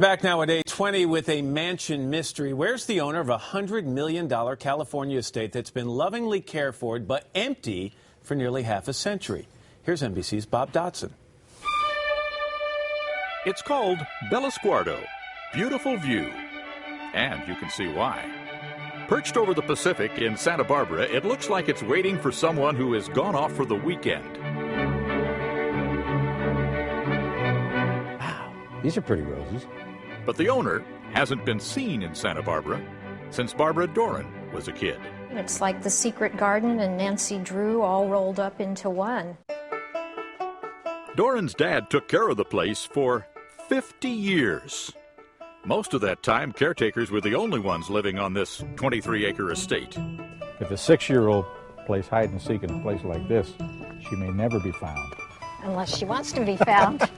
Back now at 8:20 with a mansion mystery. Where's the owner of a $100 million California estate that's been lovingly cared for but empty for nearly half a century? Here's NBC's Bob Dotson. It's called Bellasguardo, Beautiful View. And you can see why. Perched over the Pacific in Santa Barbara, it looks like it's waiting for someone who has gone off for the weekend. Wow, these are pretty roses. But the owner hasn't been seen in Santa Barbara since Barbara Doran was a kid. It's like The Secret Garden and Nancy Drew all rolled up into one. Doran's dad took care of the place for 50 years. Most of that time, caretakers were the only ones living on this 23-acre estate. If a 6-year-old plays hide and seek in a place like this, she may never be found. Unless she wants to be found.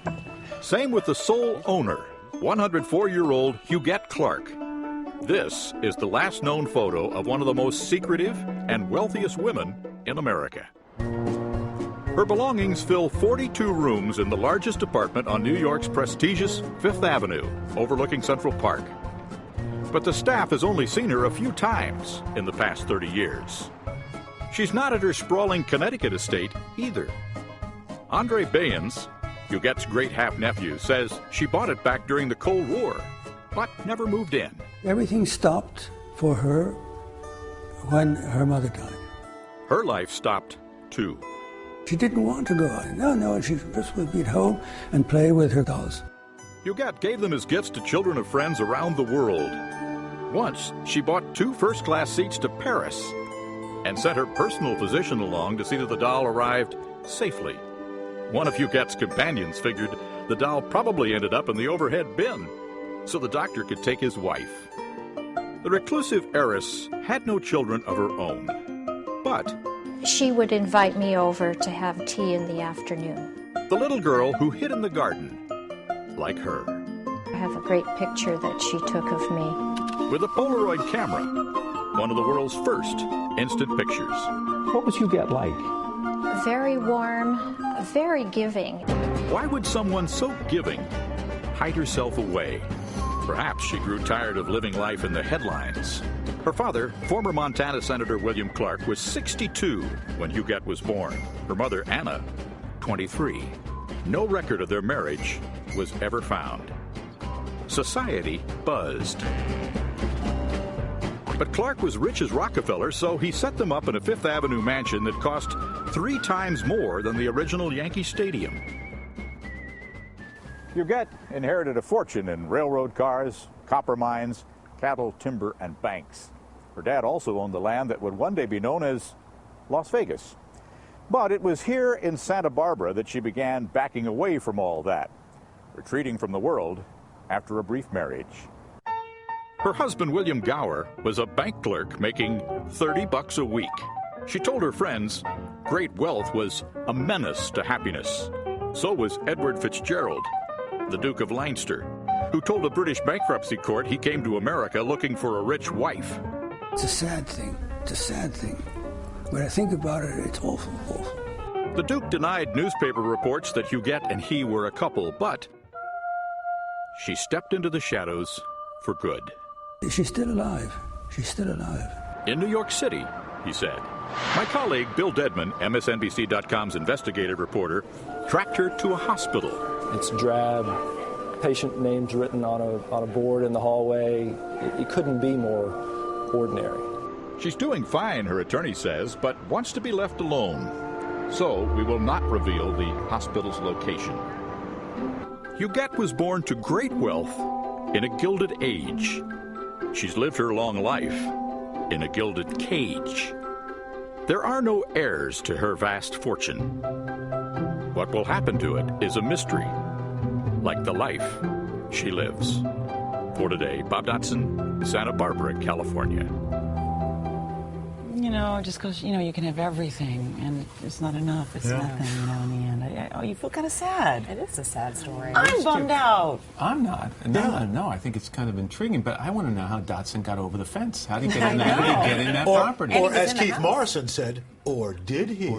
Same with the sole owner, 104-year-old Huguette Clark. This is the last known photo of one of the most secretive and wealthiest women in America. Her belongings fill 42 rooms in the largest apartment on New York's prestigious Fifth Avenue, overlooking Central Park. But the staff has only seen her a few times in the past 30 years. She's not at her sprawling Connecticut estate either. Andre Bayens, Huguette's great half-nephew, says she bought it back during the Cold War, but never moved in. Everything stopped for her when her mother died. Her life stopped, too. She didn't want to go out. No, she just would be at home and play with her dolls. Huguette gave them as gifts to children of friends around the world. Once, she bought 2 first-class seats to Paris and sent her personal physician along to see that the doll arrived safely. One of Huguette's companions figured the doll probably ended up in the overhead bin, so the doctor could take his wife. The reclusive heiress had no children of her own, but She would invite me over to have tea in the afternoon. the little girl who hid in the garden, like her, I have a great picture that she took of me. with a Polaroid camera, one of the world's first instant pictures. What was Huguette like? Very warm, very giving. Why would someone so giving hide herself away? Perhaps she grew tired of living life in the headlines. Her father, former Montana Senator William Clark, was 62 when Huguette was born. Her mother, Anna, 23. No record of their marriage was ever found. Society buzzed. But Clark was rich as Rockefeller, so he set them up in a Fifth Avenue mansion that cost 3 times more than the original Yankee Stadium. Huguette inherited a fortune in railroad cars, copper mines, cattle, timber, and banks. Her dad also owned the land that would one day be known as Las Vegas. But it was here in Santa Barbara that she began backing away from all that, retreating from the world after a brief marriage. Her husband, William Gower, was a bank clerk making $30 a week. She told her friends great wealth was a menace to happiness. So was Edward Fitzgerald, the Duke of Leinster, who told a British bankruptcy court he came to America looking for a rich wife. It's a sad thing. It's a sad thing. When I think about it, it's awful, awful. The Duke denied newspaper reports that Huguette and he were a couple, but she stepped into the shadows for good. She's still alive. She's still alive. In New York City, he said. My colleague Bill Dedman, MSNBC.com's investigative reporter, tracked her to a hospital. It's drab, patient names written on a board in the hallway. It couldn't be more ordinary. She's doing fine, her attorney says, but wants to be left alone. So we will not reveal the hospital's location. Huguette was born to great wealth in a gilded age. She's lived her long life in a gilded cage. There are no heirs to her vast fortune. What will happen to it is a mystery, like the life she lives. For today, Bob Dotson, Santa Barbara, California. You know, just because, you can have everything, and it's not enough. It's nothing, in the end. You feel kind of sad. It is a sad story. I'm bummed out. I'm not. No, I think it's kind of intriguing, but I want to know how Dotson got over the fence. How did he get in that property? Or as Keith Morrison said, or did he?